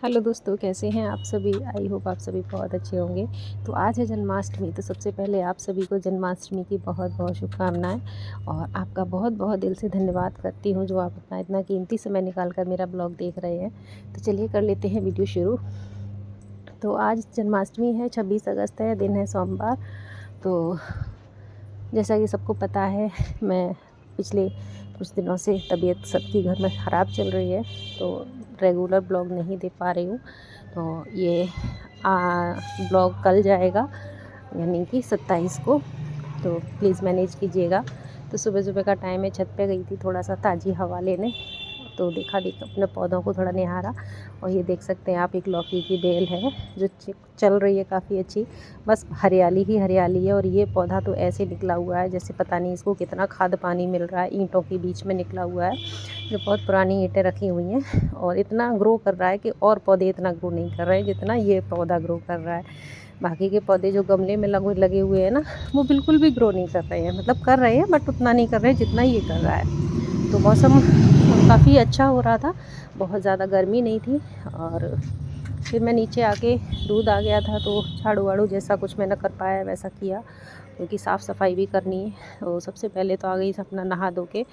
Hello दोस्तों, कैसे हैं आप सभी। आई होप आप सभी बहुत अच्छे होंगे। तो आज है जन्माष्टमी। तो सबसे पहले आप सभी को जन्माष्टमी की बहुत बहुत शुभकामनाएं और आपका बहुत बहुत दिल से धन्यवाद करती हूं जो आप अपना इतना कीमती समय निकाल कर मेरा ब्लॉग देख रहे हैं। तो चलिए कर लेते हैं वीडियो शुरू। तो आज जन्माष्टमी है, 26 अगस्त है, दिन है सोमवार। तो जैसा कि सबको पता है, मैं पिछले कुछ दिनों से तबीयत सबकी घर में ख़राब चल रही है, तो रेगुलर ब्लॉग नहीं दे पा रही हूँ। तो ये ब्लॉग कल जाएगा, यानी कि 27 को। तो प्लीज़ मैनेज कीजिएगा। तो सुबह सुबह का टाइम है, छत पे गई थी थोड़ा सा ताज़ी हवा लेने। तो देखा अपने पौधों को थोड़ा निहारा। और ये देख सकते हैं आप, एक लौकी की बेल है जो चल रही है काफ़ी अच्छी। बस हरियाली ही हरियाली है। और ये पौधा तो ऐसे निकला हुआ है जैसे पता नहीं इसको कितना खाद पानी मिल रहा है। ईंटों के बीच में निकला हुआ है, जो बहुत पुरानी ईंटें रखी हुई हैं। और इतना ग्रो कर रहा है कि और पौधे इतना ग्रो नहीं कर रहे हैं जितना ये पौधा ग्रो कर रहा है। बाकी के पौधे जो गमले में लगे हुए हैं ना, वो बिल्कुल भी ग्रो नहीं कर रहे हैं। मतलब कर रहे हैं बट उतना नहीं कर रहे हैं जितना ये कर रहा है। तो मौसम काफ़ी अच्छा हो रहा था, बहुत ज़्यादा गर्मी नहीं थी। और फिर मैं नीचे आके, दूध आ गया था तो झाड़ू वाड़ू जैसा कुछ मैंने कर पाया वैसा किया, क्योंकि साफ़ सफाई भी करनी है। तो सबसे पहले तो आ गई अपना नहा धो के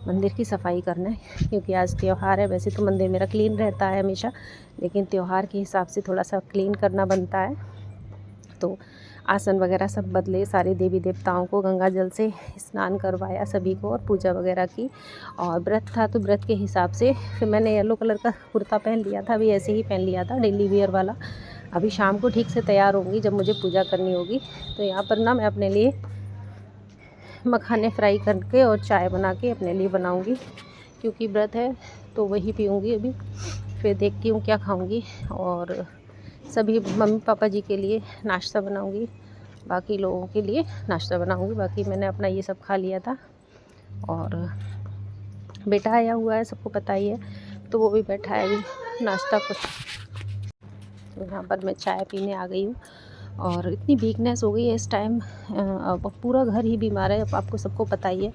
मंदिर की सफाई करना है, क्योंकि आज त्यौहार है। वैसे तो मंदिर मेरा क्लीन रहता है हमेशा, लेकिन त्यौहार के हिसाब से थोड़ा सा क्लीन करना बनता है। तो आसन वगैरह सब बदले, सारे देवी देवताओं को गंगा जल से स्नान करवाया सभी को, और पूजा वगैरह की। और व्रत था तो व्रत के हिसाब से फिर मैंने येलो कलर का कुर्ता पहन लिया था, अभी ऐसे ही पहन लिया था डेली वियर वाला। अभी शाम को ठीक से तैयार होंगी जब मुझे पूजा करनी होगी। तो यहाँ पर ना मैं अपने लिए मखाने फ्राई करके और चाय बना के अपने लिए बनाऊँगी, क्योंकि व्रत है तो वही पीऊँगी अभी। फिर देखती हूँ क्या खाऊँगी। और सभी मम्मी पापा जी के लिए नाश्ता बनाऊँगी, बाकी लोगों के लिए नाश्ता बनाऊँगी। बाकी मैंने अपना ये सब खा लिया था। और बेटा आया हुआ है, सबको पता ही है, तो वो भी बैठा है अभी नाश्ता कुछ। तो यहाँ पर मैं चाय पीने आ गई हूँ। और इतनी वीकनेस हो गई है इस टाइम, अब पूरा घर ही बीमार है, अब आपको सबको पता ही है।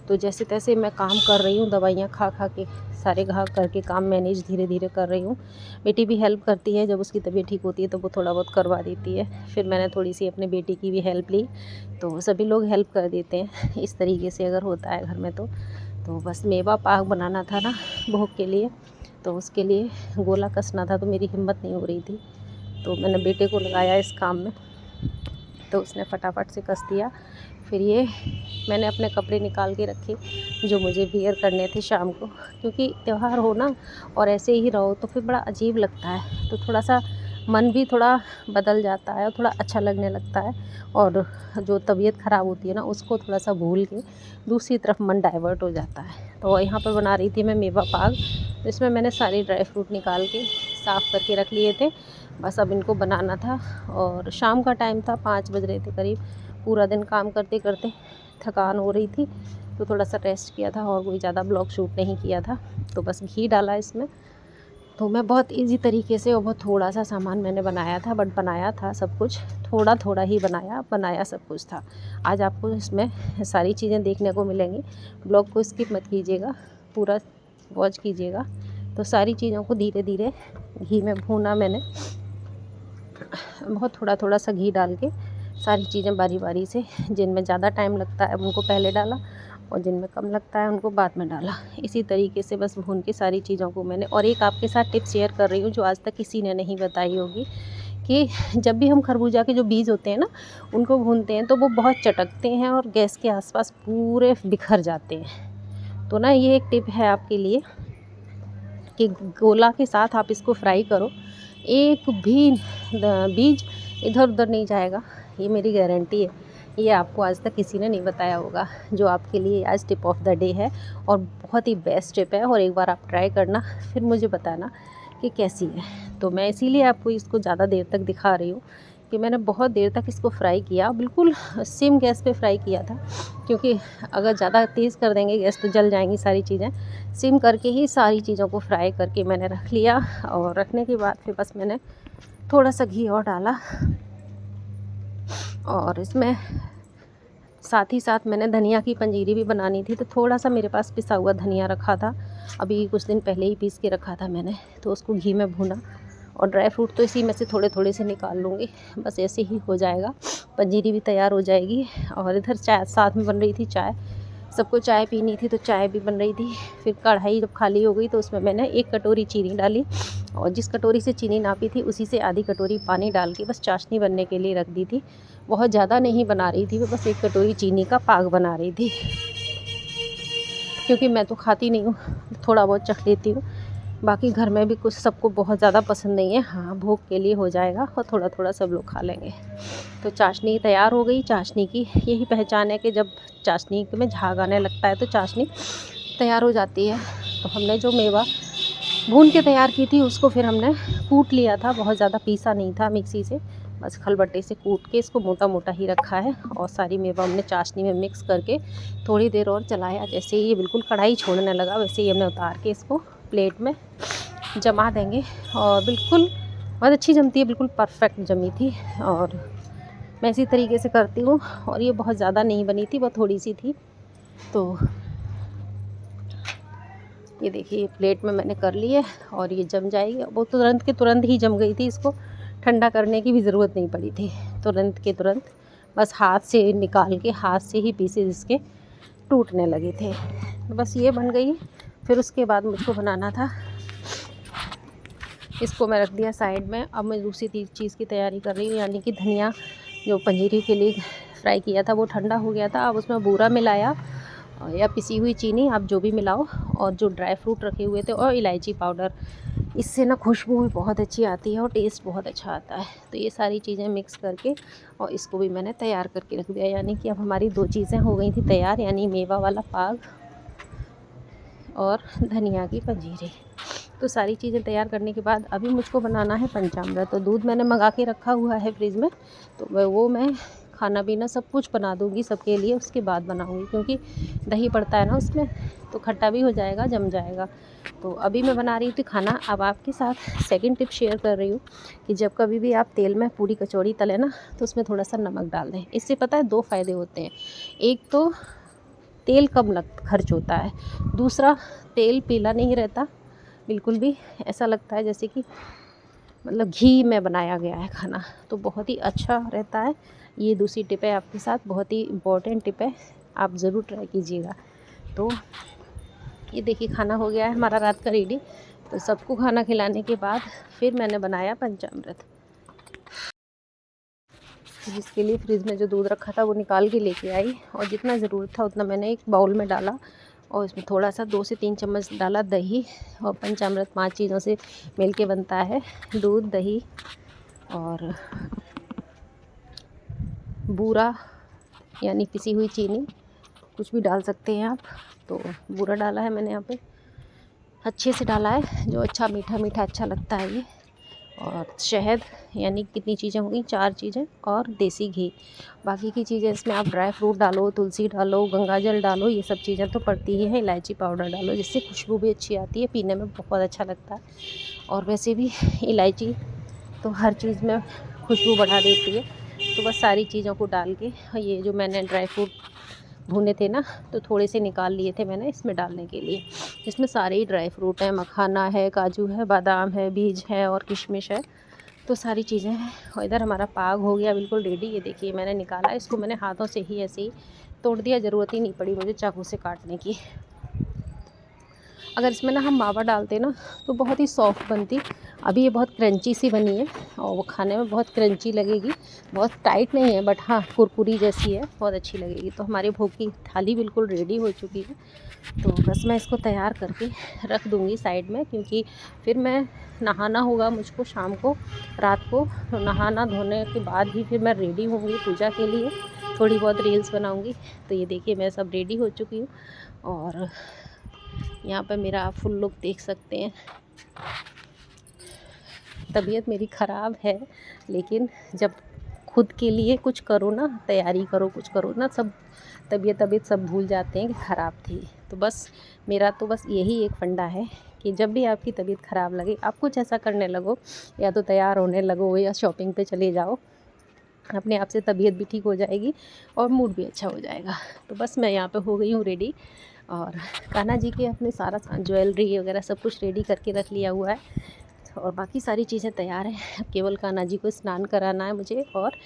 तो जैसे तैसे मैं काम कर रही हूँ, दवाइयाँ खा खा के सारे घा करके काम मैनेज धीरे धीरे कर रही हूँ। बेटी भी हेल्प करती है, जब उसकी तबीयत ठीक होती है तो वो थोड़ा बहुत करवा देती है। फिर मैंने थोड़ी सी अपने बेटी की भी हेल्प ली। तो सभी लोग हेल्प कर देते हैं इस तरीके से अगर होता है घर में। तो बस मेवा पाक बनाना था ना भोग के लिए, तो उसके लिए गोला कसना था, तो मेरी हिम्मत नहीं हो रही थी। तो मैंने बेटे को लगाया इस काम में, तो उसने फटाफट से कस दिया। फिर ये मैंने अपने कपड़े निकाल के रखे जो मुझे वियर करने थे शाम को, क्योंकि त्यौहार हो ना और ऐसे ही रहो तो फिर बड़ा अजीब लगता है। तो थोड़ा सा मन भी थोड़ा बदल जाता है और थोड़ा अच्छा लगने लगता है। और जो तबीयत ख़राब होती है ना, उसको थोड़ा सा भूल के दूसरी तरफ मन डाइवर्ट हो जाता है। तो यहाँ पर बना रही थी मैं मेवा पाक, जिसमें मैंने सारे ड्राई फ्रूट निकाल के साफ़ करके रख लिए थे। बस अब इनको बनाना था। और शाम का टाइम था, 5 बज रहे थे करीब। पूरा दिन काम करते करते थकान हो रही थी, तो थोड़ा सा रेस्ट किया था और कोई ज़्यादा ब्लॉग शूट नहीं किया था। तो बस घी डाला इसमें। तो मैं बहुत इजी तरीके से और बहुत थोड़ा सा सामान मैंने बनाया था, बट बनाया था सब कुछ, थोड़ा थोड़ा ही बनाया सब कुछ था। आज आपको इसमें सारी चीज़ें देखने को मिलेंगी। ब्लॉग को स्किप मत कीजिएगा, पूरा वॉच कीजिएगा। तो सारी चीज़ों को धीरे धीरे घी में भूना मैंने, बहुत थोड़ा थोड़ा सा घी डाल के सारी चीज़ें बारी बारी से, जिनमें ज़्यादा टाइम लगता है उनको पहले डाला और जिनमें कम लगता है उनको बाद में डाला। इसी तरीके से बस भून के सारी चीज़ों को मैंने। और एक आपके साथ टिप शेयर कर रही हूँ जो आज तक किसी ने नहीं बताई होगी, कि जब भी हम खरबूजा के जो बीज होते हैं ना, उनको भूनते हैं तो वो बहुत चटकते हैं और गैस के आसपास पूरे बिखर जाते हैं। तो ना ये एक टिप है आपके लिए कि गोला के साथ आप इसको फ्राई करो, एक भी बीज इधर उधर नहीं जाएगा, ये मेरी गारंटी है। ये आपको आज तक किसी ने नहीं बताया होगा, जो आपके लिए आज टिप ऑफ द डे है। और बहुत ही बेस्ट टिप है, और एक बार आप ट्राई करना, फिर मुझे बताना कि कैसी है। तो मैं इसीलिए आपको इसको ज़्यादा देर तक दिखा रही हूँ, कि मैंने बहुत देर तक इसको फ्राई किया, बिल्कुल सिम गैस पे फ्राई किया था, क्योंकि अगर ज़्यादा तेज़ कर देंगे गैस तो जल जाएंगी सारी चीज़ें। सिम करके ही सारी चीज़ों को फ्राई करके मैंने रख लिया। और रखने के बाद फिर बस मैंने थोड़ा सा घी और डाला, और इसमें साथ ही साथ मैंने धनिया की पंजीरी भी बनानी थी, तो थोड़ा सा मेरे पास पिसा हुआ धनिया रखा था, अभी कुछ दिन पहले ही पीस के रखा था मैंने, तो उसको घी में भूना और ड्राई फ्रूट तो इसी में से थोड़े थोड़े से निकाल लूँगी, बस ऐसे ही हो जाएगा। पंजीरी भी तैयार हो जाएगी। और इधर चाय साथ में बन रही थी, चाय सबको चाय पीनी थी तो चाय भी बन रही थी। फिर कढ़ाई जब खाली हो गई तो उसमें मैंने 1 कटोरी चीनी डाली, और जिस कटोरी से चीनी नापी थी उसी से आधी कटोरी पानी डाल के बस चाशनी बनने के लिए रख दी थी। बहुत ज़्यादा नहीं बना रही थी, मैं बस 1 कटोरी चीनी का पाक बना रही थी, क्योंकि मैं तो खाती नहीं हूँ, थोड़ा बहुत चख लेती हूँ। बाकी घर में भी कुछ सबको बहुत ज़्यादा पसंद नहीं है। हाँ, भोग के लिए हो जाएगा और थोड़ा थोड़ा सब लोग खा लेंगे। तो चाशनी तैयार हो गई। चाशनी की यही पहचान है कि जब चाशनी में झाग आने लगता है तो चाशनी तैयार हो जाती है। तो हमने जो मेवा भून के तैयार की थी उसको फिर हमने कूट लिया था, बहुत ज़्यादा पीसा नहीं था मिक्सी से, बस खलबट्टे से कूट के इसको मोटा मोटा ही रखा है। और सारी मेवा हमने चाशनी में मिक्स करके थोड़ी देर और चलाया। जैसे ही ये बिल्कुल कढ़ाई छोड़ने लगा वैसे ही हमने उतार के इसको प्लेट में जमा देंगे। और बिल्कुल बहुत अच्छी जमती है, बिल्कुल परफेक्ट जमी थी। और मैं इसी तरीके से करती हूँ। और ये बहुत ज़्यादा नहीं बनी थी, बहुत थोड़ी सी थी। तो ये देखिए प्लेट में मैंने कर ली है और ये जम जाएगी। वो तुरंत के तुरंत ही जम गई थी, इसको ठंडा करने की भी ज़रूरत नहीं पड़ी थी। तुरंत के तुरंत बस हाथ से निकाल के हाथ से ही पीसेस इसके टूटने लगे थे। बस ये बन गई। फिर उसके बाद मुझको बनाना था, इसको मैं रख दिया साइड में। अब मैं दूसरी चीज़ की तैयारी कर रही हूँ, यानी कि धनिया जो पंजीरी के लिए फ्राई किया था वो ठंडा हो गया था। अब उसमें बूरा मिलाया या पिसी हुई चीनी, आप जो भी मिलाओ, और जो ड्राई फ्रूट रखे हुए थे और इलायची पाउडर। इससे ना खुशबू भी बहुत अच्छी आती है और टेस्ट बहुत अच्छा आता है। तो ये सारी चीज़ें मिक्स करके और इसको भी मैंने तैयार करके रख दिया। यानी कि अब हमारी 2 चीज़ें हो गई थी तैयार, यानी मेवा वाला पाग और धनिया की पंजीरी। तो सारी चीज़ें तैयार करने के बाद अभी मुझको बनाना है पंचामृत। तो दूध मैंने मंगा के रखा हुआ है फ्रिज में, तो वो मैं खाना पीना सब कुछ बना दूँगी सबके लिए, उसके बाद बनाऊँगी, क्योंकि दही पड़ता है ना उसमें, तो खट्टा भी हो जाएगा, जम जाएगा। तो अभी मैं बना रही थी खाना। अब आपके साथ सेकंड टिप शेयर कर रही हूँ कि जब कभी भी आप तेल में पूरी कचौड़ी तलें ना, तो उसमें थोड़ा सा नमक डाल दें। इससे पता है 2 फ़ायदे होते हैं। एक तो तेल कम खर्च होता है, दूसरा तेल पीला नहीं रहता बिल्कुल भी, ऐसा लगता है जैसे कि मतलब घी में बनाया गया है खाना, तो बहुत ही अच्छा रहता है। ये दूसरी टिप है आपके साथ, बहुत ही इम्पोर्टेंट टिप है, आप ज़रूर ट्राई कीजिएगा। तो ये देखिए खाना हो गया है हमारा रात का रेडी। तो सबको खाना खिलाने के बाद फिर मैंने बनाया पंचामृत, जिसके लिए फ्रिज में जो दूध रखा था वो निकाल के लेके आई, और जितना ज़रूरत था उतना मैंने एक बाउल में डाला, और इसमें थोड़ा सा 2 से 3 चम्मच डाला दही। और पंचामृत 5 चीज़ों से मिल के बनता है, दूध, दही और बूरा यानी पिसी हुई चीनी, कुछ भी डाल सकते हैं आप। तो बूरा डाला है मैंने यहाँ पे, अच्छे से डाला है, जो अच्छा मीठा मीठा अच्छा लगता है ये। और शहद, यानी कितनी चीज़ें होंगी, 4 चीज़ें, और देसी घी। बाकी की चीज़ें इसमें आप ड्राई फ्रूट डालो, तुलसी डालो, गंगा जल डालो, ये सब चीज़ें तो पड़ती ही है। इलायची पाउडर डालो, जिससे खुशबू भी अच्छी आती है, पीने में बहुत अच्छा लगता है। और वैसे भी इलायची तो हर चीज़ में खुशबू बढ़ा देती है। तो बस सारी चीज़ों को डाल के, ये जो मैंने ड्राई फ्रूट भुने थे ना, तो थोड़े से निकाल लिए थे मैंने इसमें डालने के लिए। इसमें सारे ही ड्राई फ्रूट हैं, मखाना है, काजू है, बादाम है, बीज है और किशमिश है, तो सारी चीज़ें हैं। और इधर हमारा पाग हो गया बिल्कुल रेडी। ये देखिए मैंने निकाला, इसको मैंने हाथों से ही ऐसे ही तोड़ दिया, ज़रूरत ही नहीं पड़ी मुझे चाकू से काटने की। अगर इसमें ना हम मावा डालते ना तो बहुत ही सॉफ्ट बनती। अभी ये बहुत क्रंची सी बनी है और वो खाने में बहुत क्रंची लगेगी, बहुत टाइट नहीं है, बट हाँ कुरकुरी जैसी है, बहुत अच्छी लगेगी। तो हमारी भोग की थाली बिल्कुल रेडी हो चुकी है। तो बस मैं इसको तैयार करके रख दूँगी साइड में, क्योंकि फिर मैं नहाना होगा मुझको शाम को, रात को। तो नहाना धोने के बाद ही फिर मैं रेडी होंगी पूजा के लिए, थोड़ी बहुत रील्स बनाऊँगी। तो ये देखिए मैं सब रेडी हो चुकी हूँ, और यहाँ पे मेरा आप फुल लुक देख सकते हैं। तबीयत मेरी ख़राब है, लेकिन जब खुद के लिए कुछ करो ना, तैयारी करो, कुछ करो ना, सब तबीयत सब भूल जाते हैं कि ख़राब थी। तो बस मेरा तो बस यही एक फंडा है कि जब भी आपकी तबीयत ख़राब लगे, आप कुछ ऐसा करने लगो, या तो तैयार होने लगो या शॉपिंग पे चले जाओ, अपने आप से तबीयत भी ठीक हो जाएगी और मूड भी अच्छा हो जाएगा। तो बस मैं यहाँ पे हो गई हूँ रेडी, और कान्हा जी के अपने सारा ज्वेलरी वगैरह सब कुछ रेडी करके रख लिया हुआ है। और बाकी सारी चीज़ें तैयार हैं। केवल कान्हा जी को स्नान कराना है मुझे और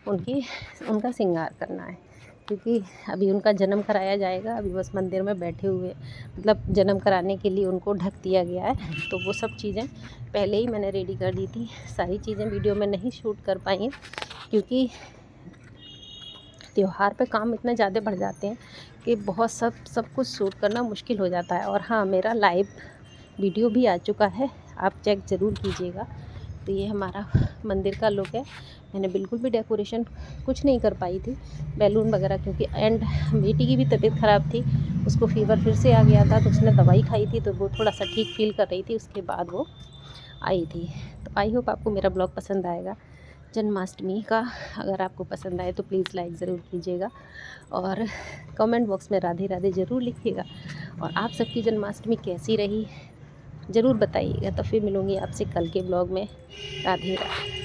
उनका श्रृंगार करना है, क्योंकि अभी उनका जन्म कराया जाएगा। अभी बस मंदिर में बैठे हुए, मतलब जन्म कराने के लिए उनको ढक दिया गया है, तो वो सब चीज़ें पहले ही मैंने रेडी कर दी थी। सारी चीज़ें वीडियो में नहीं शूट कर पाई हैं, क्योंकि त्योहार पे काम इतने ज़्यादा बढ़ जाते हैं कि बहुत सब कुछ शूट करना मुश्किल हो जाता है। और हाँ, मेरा लाइव वीडियो भी आ चुका है, आप चेक ज़रूर कीजिएगा। तो ये हमारा मंदिर का लुक है। मैंने बिल्कुल भी डेकोरेशन कुछ नहीं कर पाई थी, बैलून वगैरह, क्योंकि बेटी की भी तबीयत ख़राब थी, उसको फ़ीवर फिर से आ गया था, तो उसने दवाई खाई थी, तो वो थोड़ा सा ठीक फील कर रही थी, उसके बाद वो आई थी। तो आई होप आपको मेरा ब्लॉग पसंद आएगा जन्माष्टमी का। अगर आपको पसंद आए तो प्लीज़ लाइक ज़रूर कीजिएगा और कमेंट बॉक्स में राधे राधे ज़रूर लिखिएगा। और आप सबकी जन्माष्टमी कैसी रही ज़रूर बताइएगा। तो फिर मिलूँगी आपसे कल के ब्लॉग में। राधे राधे।